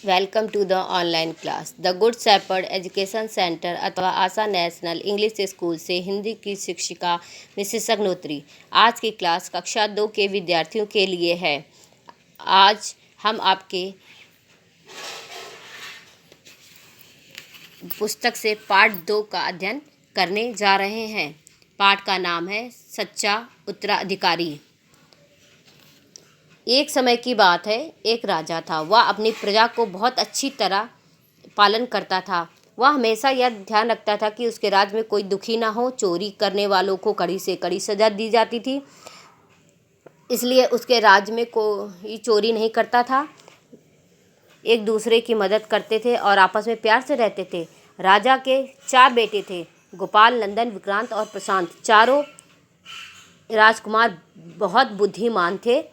Welcome to the online class. The good shepherd education centre अथवा Asha national English school से हिंदी की शिक्षिका Mrs Agnihotri. आज की क्लास कक्षा 2 के विद्यार्थियों के लिए है। आज हम आपके पुस्तक से पाठ 2 का अध्ययन करने जा रहे हैं। पाठ का नाम है सच्चा उत्तराधिकारी। एक समय की बात है, एक राजा था। वह अपनी प्रजा को बहुत अच्छी तरह पालन करता था। वह हमेशा यह ध्यान रखता था कि उसके राज्य में कोई दुखी ना हो। चोरी करने वालों को कड़ी से कड़ी सजा दी जाती थी, इसलिए उसके राज्य में कोई चोरी नहीं करता था। एक दूसरे की मदद करते थे और आपस में प्यार से रहते थे। राजा के 4 बेटे थे, गोपाल, नंदन, विक्रांत और प्रशांत। चारों राजकुमार बहुत बुद्धिमान थे,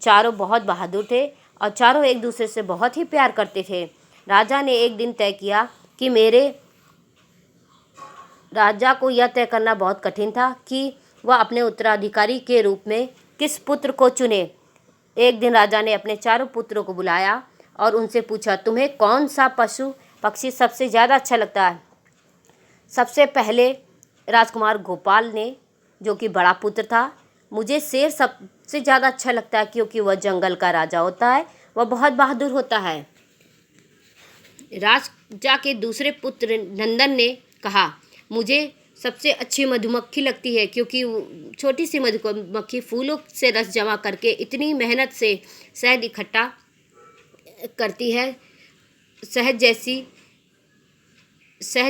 चारों बहुत बहादुर थे और चारों एक दूसरे से बहुत ही प्यार करते थे। राजा ने एक दिन तय किया कि राजा को यह तय करना बहुत कठिन था कि वह अपने उत्तराधिकारी के रूप में किस पुत्र को चुने। एक दिन राजा ने अपने चारों पुत्रों को बुलाया और उनसे पूछा, तुम्हें कौन सा पशु पक्षी सबसे ज़्यादा अच्छा लगता है? सबसे पहले राजकुमार गोपाल ने, जो कि बड़ा पुत्र था, मुझे शेर सबसे ज़्यादा अच्छा लगता है क्योंकि वह जंगल का राजा होता है, वह बहुत बहादुर होता है। राजा के दूसरे पुत्र नंदन ने कहा, मुझे सबसे अच्छी मधुमक्खी लगती है क्योंकि छोटी सी मधुमक्खी फूलों से रस जमा करके इतनी मेहनत से शहद इकट्ठा करती है। शहद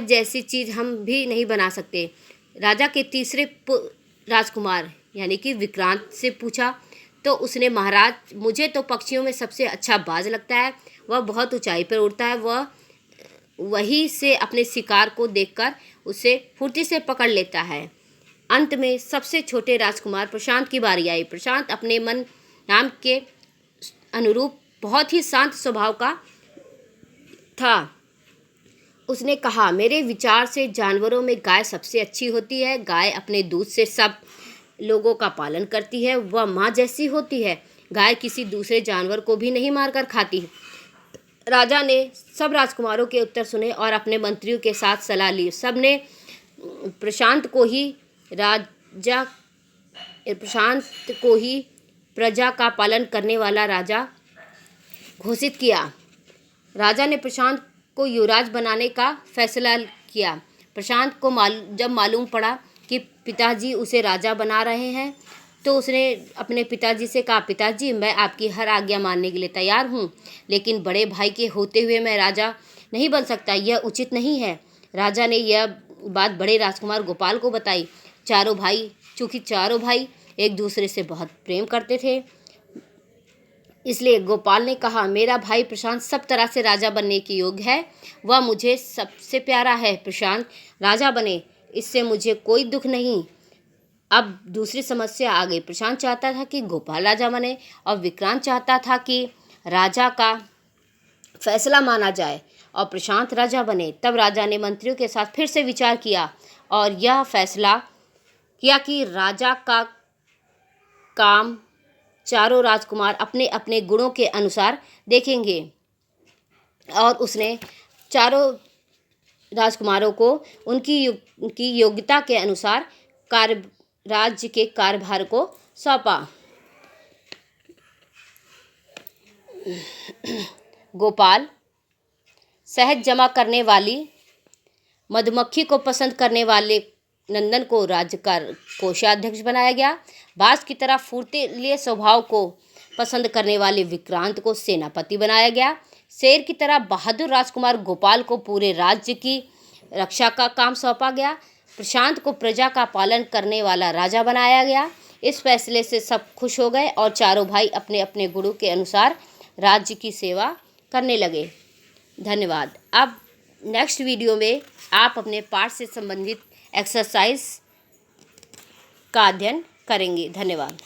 जैसी चीज़ हम भी नहीं बना सकते। राजा के तीसरे राजकुमार यानी कि विक्रांत से पूछा तो उसने, महाराज, मुझे तो पक्षियों में सबसे अच्छा बाज लगता है। वह बहुत ऊंचाई पर उड़ता है। वह वहीं से अपने शिकार को देखकर उसे फुर्ती से पकड़ लेता है। अंत में सबसे छोटे राजकुमार प्रशांत की बारी आई। प्रशांत अपने नाम के अनुरूप बहुत ही शांत स्वभाव का था। उसने कहा, मेरे विचार से जानवरों में गाय सबसे अच्छी होती है। गाय अपने दूध से सब लोगों का पालन करती है। वह माँ जैसी होती है। गाय किसी दूसरे जानवर को भी नहीं मारकर खाती। राजा ने सब राजकुमारों के उत्तर सुने और अपने मंत्रियों के साथ सलाह ली। सब ने प्रशांत को ही प्रजा का पालन करने वाला राजा घोषित किया। राजा ने प्रशांत को युवराज बनाने का फैसला किया। प्रशांत को जब मालूम पड़ा कि पिताजी उसे राजा बना रहे हैं तो उसने अपने पिताजी से कहा, पिताजी, मैं आपकी हर आज्ञा मानने के लिए तैयार हूँ, लेकिन बड़े भाई के होते हुए मैं राजा नहीं बन सकता, यह उचित नहीं है। राजा ने यह बात बड़े राजकुमार गोपाल को बताई। चूँकि चारों भाई एक दूसरे से बहुत प्रेम करते थे, इसलिए गोपाल ने कहा, मेरा भाई प्रशांत सब तरह से राजा बनने के योग्य है। वह मुझे सबसे प्यारा है। प्रशांत राजा बने, इससे मुझे कोई दुख नहीं। अब दूसरी समस्या आ गई। प्रशांत चाहता था कि गोपाल राजा बने और विक्रांत चाहता था कि राजा का फैसला माना जाए और प्रशांत राजा बने। तब राजा ने मंत्रियों के साथ फिर से विचार किया और यह फैसला किया कि राजा का काम चारों राजकुमार अपने अपने गुणों के अनुसार देखेंगे और उसने चारों राजकुमारों को उनकी योग्यता के अनुसार राज्य के कार्यभार को सौंपा। गोपाल शहद जमा करने वाली मधुमक्खी को पसंद करने वाले नंदन को राज्य का कोषाध्यक्ष बनाया गया। बाज की तरह फुर्तीले स्वभाव को पसंद करने वाले विक्रांत को सेनापति बनाया गया। शेर की तरह बहादुर राजकुमार गोपाल को पूरे राज्य की रक्षा का काम सौंपा गया। प्रशांत को प्रजा का पालन करने वाला राजा बनाया गया। इस फैसले से सब खुश हो गए और चारों भाई अपने अपने गुणों के अनुसार राज्य की सेवा करने लगे। धन्यवाद। अब नेक्स्ट वीडियो में आप अपने पाठ से संबंधित एक्सरसाइज का अध्ययन करेंगे। धन्यवाद।